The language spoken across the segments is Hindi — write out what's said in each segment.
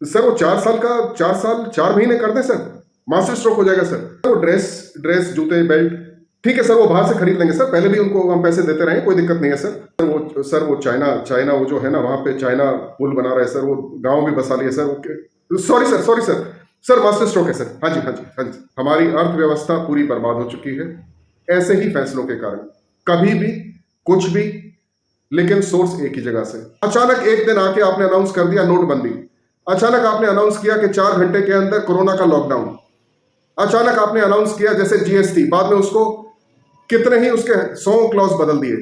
सर वो 4 साल 4 महीने कर दें सर, मास्टर स्ट्रोक हो जाएगा सर। वो ड्रेस ड्रेस जूते बेल्ट ठीक है सर, वो बाहर से खरीद लेंगे सर, पहले भी उनको हम पैसे देते रहे, कोई दिक्कत नहीं है सर। वो चाइना वो जो है ना, वहां पे चाइना पुल बना रहा है सर, वो गांव भी बसा लिया sir. Sorry sir sir, master stroke है सर। हाँ जी हाँ जी हाँ जी। हमारी अर्थव्यवस्था पूरी बर्बाद हो चुकी है ऐसे ही फैसलों के कारण, कभी भी कुछ भी, लेकिन सोर्स एक ही जगह से। अचानक एक दिन आके आपने अनाउंस कर दिया नोटबंदी, अचानक आपने अनाउंस किया कि 4 घंटे के अंदर कोरोना का लॉकडाउन, अचानक आपने अनाउंस किया जैसे जीएसटी, बाद में उसको कितने ही उसके 100 क्लॉज बदल दिए।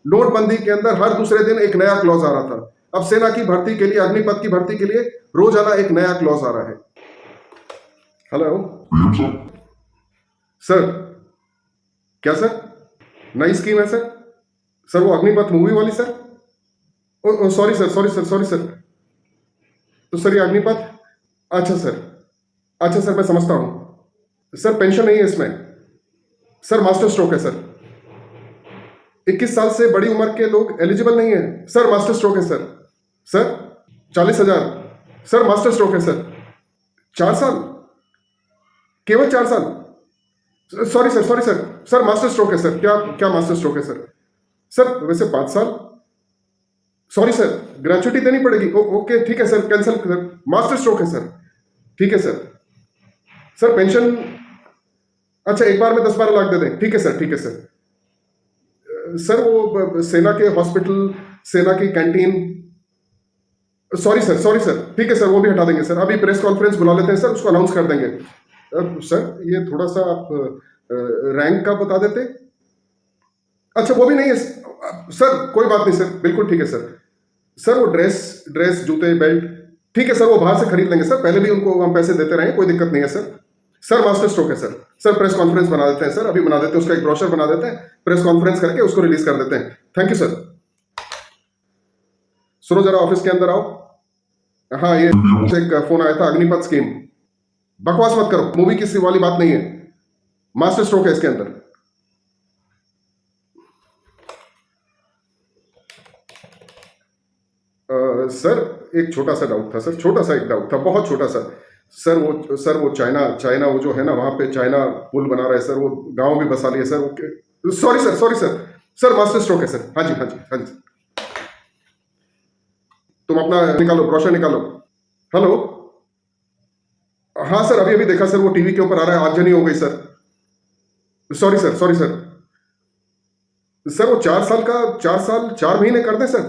नोटबंदी के अंदर हर दूसरे दिन एक नया क्लॉज आ रहा था। अब सेना की भर्ती के लिए, अग्निपथ की भर्ती के लिए रोजाना एक नया क्लॉज आ रहा है। हेलो सर, क्या सर, नई स्कीम है सर वो अग्निपथ मूवी वाली सर। ओ सॉरी सर। तो सर ये अग्निपथ, अच्छा सर मैं समझता हूं सर। पेंशन नहीं है इसमें सर, मास्टर स्ट्रोक है सर। 21 साल से बड़ी उम्र के लोग एलिजिबल नहीं है सर, मास्टर स्ट्रोक है सर 40,000 सर, मास्टर स्ट्रोक है सर। 4 साल, केवल 4 साल। सॉरी सर मास्टर स्ट्रोक है सर। क्या क्या मास्टर स्ट्रोक है सर वैसे 5 साल। सॉरी सर, ग्रेचुइटी देनी पड़ेगी। ओके ठीक है sir, cancel sir, master stroke है सर। ठीक है सर पेंशन, अच्छा एक बार में 10-12 लाख दे दें। ठीक है सर। सर वो सेना के हॉस्पिटल, सेना की कैंटीन, सॉरी सर ठीक है सर, वो भी हटा देंगे सर। अभी प्रेस कॉन्फ्रेंस बुला लेते हैं सर, उसको अनाउंस कर देंगे। सर ये थोड़ा सा आप रैंक का बता देते। अच्छा वो भी नहीं है सर, कोई बात नहीं सर, बिल्कुल ठीक है सर वो ड्रेस जूते बेल्ट ठीक है सर, वो बाहर से खरीद लेंगे सर, पहले भी उनको हम पैसे देते रहे, कोई दिक्कत नहीं है सर मास्टर स्ट्रोक है सर प्रेस कॉन्फ्रेंस बना देते हैं सर, अभी बना देते हैं, उसका एक ब्रोशर बना देते हैं, प्रेस कॉन्फ्रेंस करके उसको रिलीज कर देते हैं। Thank you sir. सुनो जरा, ऑफिस के अंदर आओ। हाँ ये एक फोन आया था, अग्निपथ स्कीम। बकवास मत करो, मूवी की वाली बात नहीं है, मास्टर स्ट्रोक है इसके अंदर। सर एक छोटा सा डाउट था सर, छोटा सा एक डाउट था, बहुत छोटा सा। सर वो चाइना वो जो है ना, वहां पे चाइना पुल बना रहा है सर, वो गांव भी बसा लिया sir. Sorry sir master stroke है सर। हाँ जी। तुम अपना निकालो, ब्रोशर निकालो। हेलो, हाँ सर, अभी देखा सर, वो टीवी के ऊपर आ रहा है, आगजनी हो गई सर। सॉरी सर सर वो 4 साल 4 महीने कर दें सर,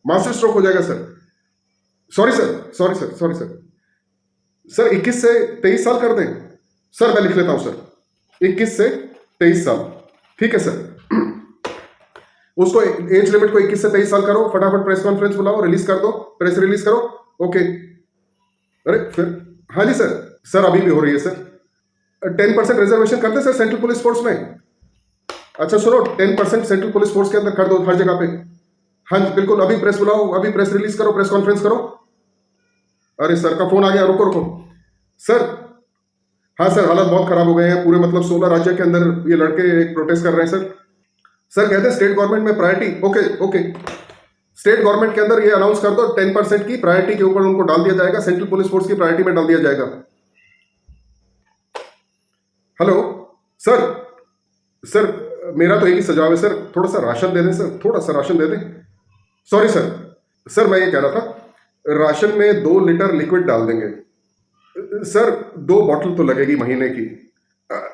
मास्टर स्ट्रोक हो जाएगा सर। सॉरी सर 21 से 23 साल कर दें सर, मैं लिख लेता हूं सर, 21 से 23 साल। ठीक है सर, उसको एज लिमिट को 21 से 23 साल करो, फटाफट प्रेस कॉन्फ्रेंस बुलाओ, रिलीज कर दो, प्रेस रिलीज करो। ओके, अरे फिर, हाँ जी सर अभी भी हो रही है सर। 10% रिजर्वेशन कर दे सर सेंट्रल पुलिस फोर्स में। अच्छा सुनो, 10% सेंट्रल पुलिस फोर्स के अंदर कर दो, हर जगह पे। हाँ जी बिल्कुल, अभी प्रेस बुलाओ, अभी प्रेस रिलीज करो, प्रेस कॉन्फ्रेंस करो। अरे सर का फोन आ गया, रुको सर। हाँ सर, हालात बहुत खराब हो गए हैं पूरे, मतलब 16 राज्य के अंदर ये लड़के एक प्रोटेस्ट कर रहे हैं सर कहते हैं स्टेट गवर्नमेंट में प्रायोरिटी। ओके स्टेट गवर्नमेंट के अंदर ये अनाउंस कर दो, 10% की प्रायोरिटी के ऊपर उनको डाल दिया जाएगा, सेंट्रल पुलिस फोर्स की प्रायोरिटी में डाल दिया जाएगा। हेलो सर मेरा तो एक ही सुझाव है सर, थोड़ा सा राशन दे दें सर, थोड़ा सा राशन दे दें। सॉरी सर मैं ये कह रहा था, राशन में 2 लीटर लिक्विड डाल देंगे सर, 2 बॉटल तो लगेगी महीने की।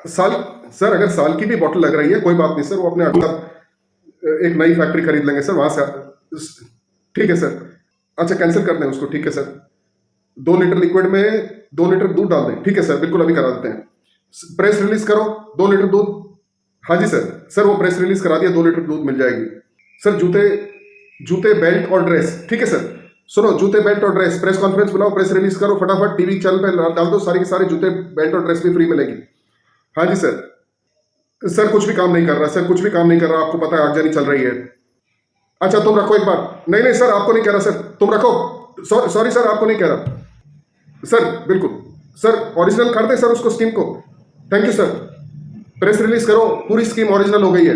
सर अगर साल की भी बॉटल लग रही है कोई बात नहीं सर, वो अपने अगला एक नई फैक्ट्री खरीद लेंगे सर वहां से। ठीक है सर, अच्छा कैंसिल कर दें उसको। ठीक है सर, 2 लीटर लिक्विड में 2 लीटर दूध डाल दें। ठीक है सर, बिल्कुल अभी करा देते हैं। प्रेस रिलीज करो, 2 लीटर दूध। हाँ जी सर वो प्रेस रिलीज करा दिया, 2 लीटर दूध मिल जाएगी सर। जूते बेल्ट और ड्रेस, ठीक है सर। सुनो, जूते बेल्ट और ड्रेस, प्रेस कॉन्फ्रेंस बुलाओ, प्रेस रिलीज करो, फटाफट टीवी चैनल पे डाल दो, सारे के सारे जूते बेल्ट और ड्रेस भी फ्री मिलेगी। हाँ जी सर कुछ भी काम नहीं कर रहा सर, कुछ भी काम नहीं कर रहा, आपको पता है आगजनी चल रही है। अच्छा तुम रखो एक बार, नहीं सर आपको नहीं कह रहा सर, तुम रखो। सॉरी सर आपको नहीं कह रहा सर, बिल्कुल सर ओरिजिनल कर दे सर उसको, स्कीम को। Thank you sir, press release करो, पूरी स्कीम ओरिजिनल हो गई है।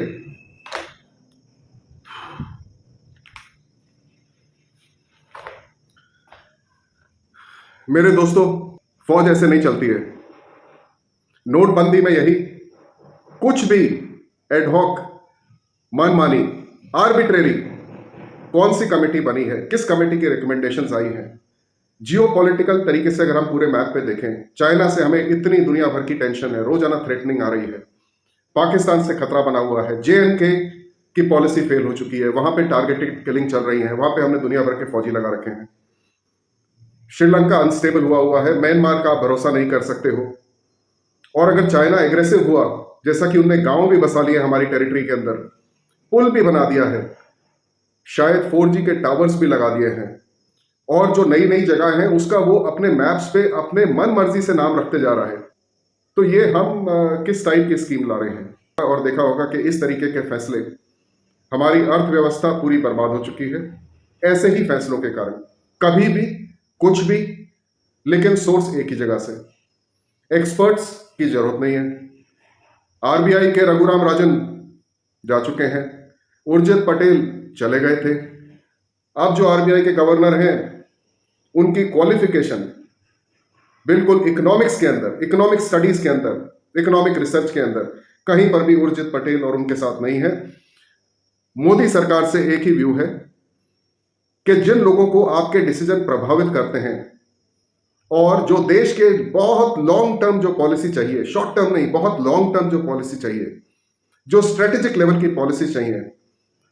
मेरे दोस्तों, फौज ऐसे नहीं चलती है। नोटबंदी में यही कुछ भी एडहॉक, मनमानी, आर्बिट्रेरी कौन सी कमेटी बनी है, किस कमेटी की रिकमेंडेशंस आई हैं। जियोपॉलिटिकल तरीके से अगर हम पूरे मैप पे देखें, चाइना से हमें इतनी दुनिया भर की टेंशन है, रोजाना थ्रेटनिंग आ रही है, पाकिस्तान से खतरा बना हुआ है, JNK की पॉलिसी फेल हो चुकी है, वहां पे टारगेटेड किलिंग चल रही है, वहां पे हमने दुनिया भर के फौजी लगा रखे हैं। श्रीलंका अनस्टेबल हुआ है, म्यांमार का आप भरोसा नहीं कर सकते हो। और अगर चाइना एग्रेसिव हुआ, जैसा कि उनने गांव भी बसा लिए हमारी टेरिटरी के अंदर, पुल भी बना दिया है, शायद 4G के टावर्स भी लगा दिए हैं, और जो नई नई जगह है उसका वो अपने मैप्स पे अपने मन मर्जी से नाम रखते जा रहा है, तो ये हम किस टाइप की स्कीम ला रहे हैं। और देखा होगा कि इस तरीके के फैसले, हमारी अर्थव्यवस्था पूरी बर्बाद हो चुकी है ऐसे ही फैसलों के कारण, कभी भी कुछ भी, लेकिन सोर्स एक ही जगह से। एक्सपर्ट्स की जरूरत नहीं है। RBI के रघुराम राजन जा चुके हैं, उर्जित पटेल चले गए थे, अब जो RBI के गवर्नर हैं उनकी क्वालिफिकेशन बिल्कुल इकोनॉमिक्स के अंदर, इकोनॉमिक स्टडीज के अंदर, इकोनॉमिक रिसर्च के अंदर कहीं पर भी उर्जित पटेल और उनके साथ नहीं है। मोदी सरकार से एक ही व्यू है कि जिन लोगों को आपके डिसीजन प्रभावित करते हैं और जो देश के बहुत लॉन्ग टर्म जो पॉलिसी चाहिए, शॉर्ट टर्म नहीं, बहुत लॉन्ग टर्म जो पॉलिसी चाहिए, जो स्ट्रेटेजिक लेवल की पॉलिसी चाहिए,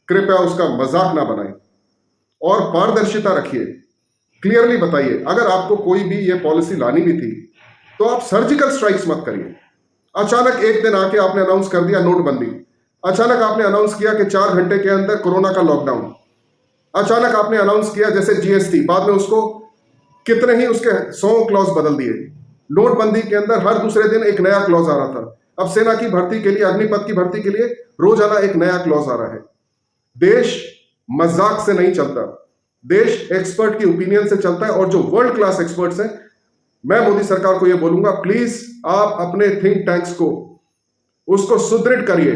कृपया उसका मजाक ना बनाएं और पारदर्शिता रखिए। क्लियरली बताइए, अगर आपको कोई भी ये पॉलिसी लानी भी थी तो आप सर्जिकल स्ट्राइक्स मत करिए। अचानक एक दिन आके आपने अनाउंस कर दिया नोटबंदी, अचानक आपने अनाउंस किया कि 4 घंटे के अंदर कोरोना का लॉकडाउन, अचानक आपने अनाउंस किया जैसे GST, बाद में उसको कितने ही उसके 100 क्लॉज बदल दिए। नोटबंदी के अंदर हर दूसरे दिन एक नया क्लॉज आ रहा था। अब सेना की भर्ती के लिए, अग्निपथ की भर्ती के लिए रोजाना एक नया क्लॉज आ रहा है। देश मजाक से नहीं चलता, देश एक्सपर्ट की ओपिनियन से चलता है, और जो वर्ल्ड क्लास एक्सपर्ट्स हैं, मैं मोदी सरकार को यह बोलूंगा, प्लीज आप अपने थिंक टैंक्स को उसको सुदृढ़ करिए।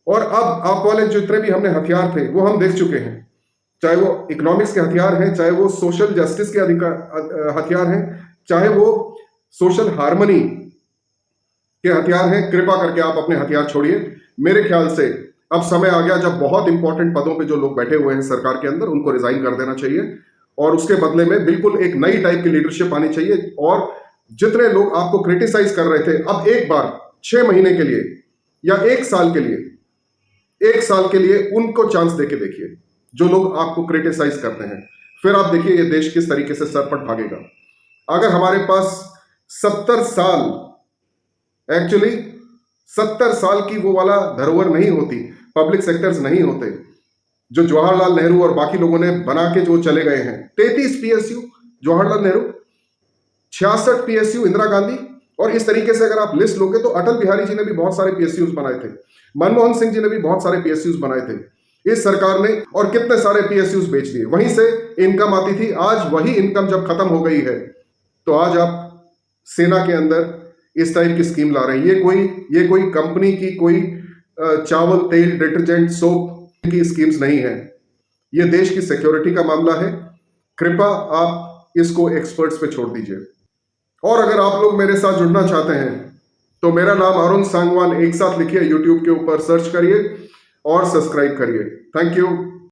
और अब आप वाले जितने भी हमने हथियार थे वो हम देख चुके हैं, चाहे वो इकोनॉमिक्स के हथियार हैं, चाहे वो सोशल जस्टिस के हथियार हैं, चाहे वो सोशल हार्मनी के हथियार हैं। कृपा करके आप अपने हथियार छोड़िए। मेरे ख्याल से अब समय आ गया जब बहुत इंपॉर्टेंट पदों पे जो लोग बैठे हुए हैं सरकार के अंदर, उनको रिजाइन कर देना चाहिए, और उसके बदले में बिल्कुल एक नई टाइप की लीडरशिप आनी चाहिए। और जितने लोग आपको क्रिटिसाइज कर रहे थे, अब एक बार 6 महीने के लिए या 1 साल के लिए, 1 साल के लिए उनको चांस देके देखिए, जो लोग आपको क्रिटिसाइज करते हैं। फिर आप देखिए ये देश किस तरीके से सरपट भागेगा। अगर हमारे पास 70 साल, एक्चुअली 70 साल की वो वाला धरोहर नहीं होती, पब्लिक सेक्टर्स नहीं होते, जो जवाहरलाल नेहरू और बाकी लोगों ने बना के जो चले गए हैं। 33 PSU जवाहरलाल नेहरू, 66 PSU इंदिरा गांधी, और इस तरीके से अगर आप लिस्ट लोगे तो अटल बिहारी जी ने भी बहुत सारे PSUs बनाए थे, मनमोहन सिंह जी ने भी बहुत सारे PSUs बनाए थे। इस सरकार ने और कितने सारे PSUs बेच दिए, वहीं से इनकम आती थी। आज वही इनकम जब खत्म हो गई है तो आज आप सेना के अंदर इस टाइप की स्कीम ला रहे हैं। ये कोई कंपनी की कोई चावल, तेल, डिटर्जेंट, सोप की स्कीम्स नहीं है, ये देश की सिक्योरिटी का मामला है। कृपया आप इसको एक्सपर्ट्स पे छोड़ दीजिए। और अगर आप लोग मेरे साथ जुड़ना चाहते हैं तो मेरा नाम अरुण सांगवान एक साथ लिखिए, यूट्यूब के ऊपर सर्च करिए और सब्सक्राइब करिए। Thank you.